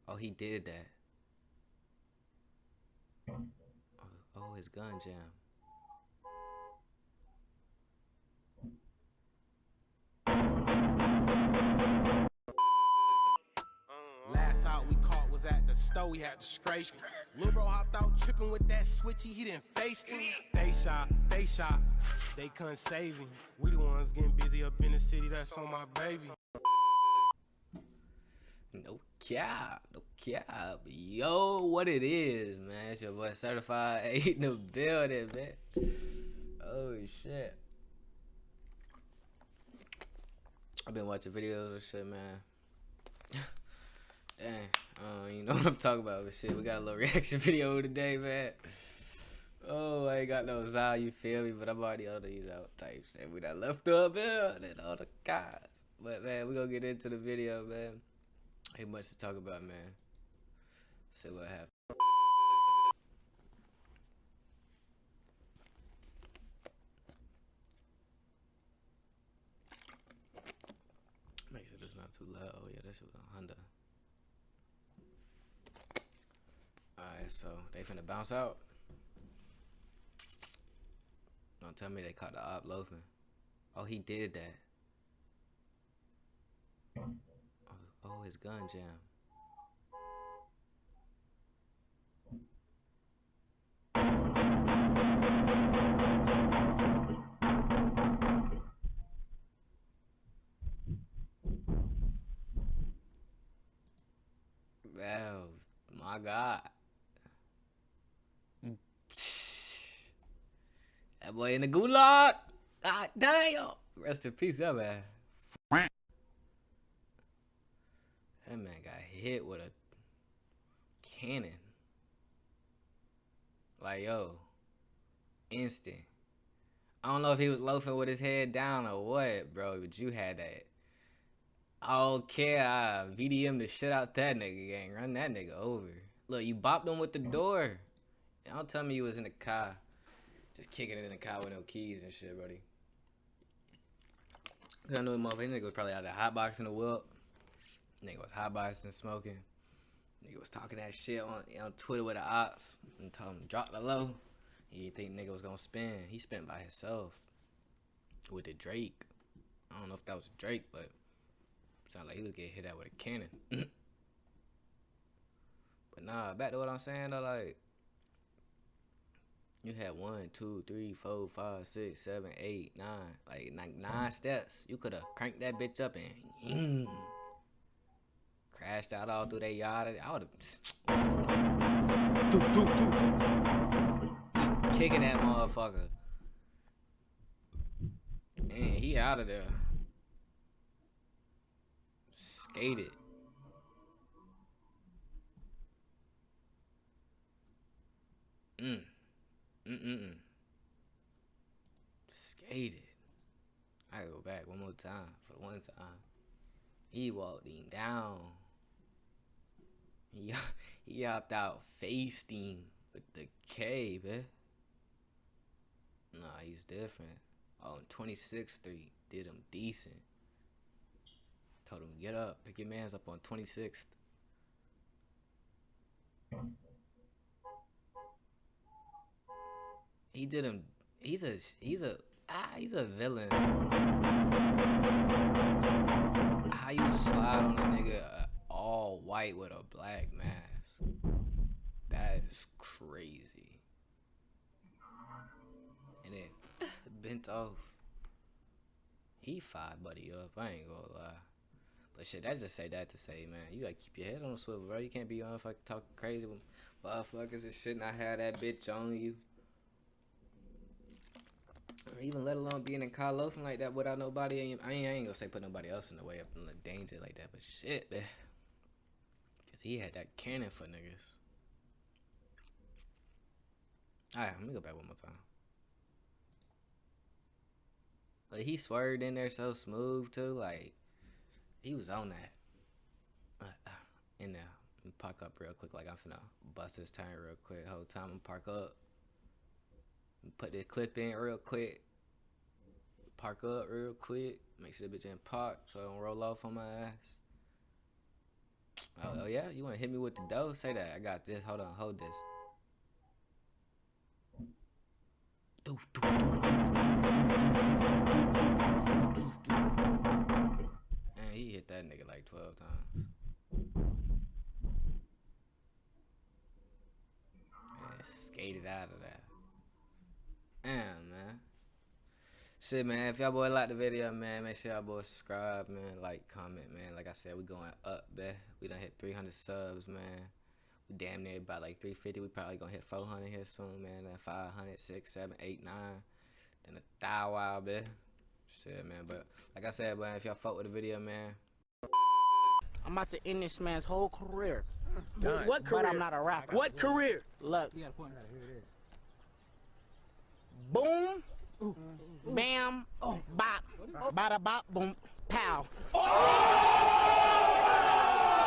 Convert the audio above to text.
Oh, he did that. Oh, his gun jam. Last out we caught was at the store, we had to scrape. Lil' bro hopped out tripping with that switchy, he didn't face him. They shot, they couldn't save him. We the ones getting busy up in the city, that's on my baby. No cap, no cap. Yo, what it is, man? It's your boy Certified 8 in the building, man. Oh shit. I've been watching videos and shit, man. Dang, you know what I'm talking about, but shit, we got a little reaction video today, man. Oh, I ain't got no Zal, you feel me? But I'm already on these out type shit. We done left up building all the guys. But man, we gonna get into the video, man. Ain't much to talk about, man. See what happens. Make sure it's not too loud. Oh yeah, that shit was on Honda. Alright, so they finna bounce out. Don't tell me they caught the op loafing. Oh, he did that. Oh, his gun jam. Oh my God. That boy in the gulag. God damn. Rest in peace, that man. That man got hit with a cannon. Like, yo, instant. I don't know if he was loafing with his head down or what, bro, but you had that. Okay, I VDM the shit out that nigga, gang. Run that nigga over. Look, you bopped him with the door. Don't tell me you was in the car. Just kicking it in the car with no keys and shit, buddy. Cause I knew the motherfucker nigga was probably out there hotboxing the whip. Nigga was hotboxing, smoking. Nigga was talking that shit on Twitter with the Opps and told him drop the low. He didn't think nigga was gonna spin. He spent by himself with the Drake. I don't know if that was a Drake, but it sounded like he was getting hit out with a cannon. But nah, back to what I'm saying though, like you had 1, 2, 3, 4, 5, 6, 7, 8, 9, like 9 steps. You could have cranked that bitch up and crashed out all through that yard. I would have kicking that motherfucker. Man, he out of there. Skated. Skated. I gotta go back one more time for one time. He walked him down. He hopped out faced him with the K, man. Nah, he's different. On 26th Street, did him decent. Told him get up, pick your mans up on 26th. He did him. He's a villain. How you slide on a nigga all white with a black mask? That is crazy. And then bent off. He fired buddy up. I ain't gonna lie. But shit, I just say that to say, man, you gotta keep your head on the swivel, bro. You can't be on fucking talking crazy with motherfuckers and shit, not have that bitch on you. Or even let alone being in car loafing like that without nobody. I ain't gonna say put nobody else in the way up in the danger like that, but shit, man. Cause he had that cannon for niggas. Alright, let me go back one more time. But he swerved in there so smooth too, like he was on that. In there. Let me park up real quick, like I'm finna bust this turn real quick. Whole time I'm park up. Put the clip in real quick. Park up real quick. Make sure the bitch ain't parked so I don't roll off on my ass. Oh yeah, you wanna hit me with the dough? Say that. I got this. Hold on, hold this. Man, he hit that nigga like 12 times. And skated out of that. Damn, man. Shit, man. If y'all boy like the video, man, make sure y'all boy subscribe, man. Like, comment, man. Like I said, we going up, man. We done hit 300 subs, man. We damn near about like 350. We probably gonna hit 400 here soon, man. Then 500, 6, 7, 8, 9. Then 1,000, man. Shit, man. But like I said, man, if y'all fuck with the video, man. I'm about to end this man's whole career. What career? But I'm not a rapper. What career? Look. You gotta point it out. Here it is. Boom. Bam. Bop. Bada bop. Boom. Pow. Oh!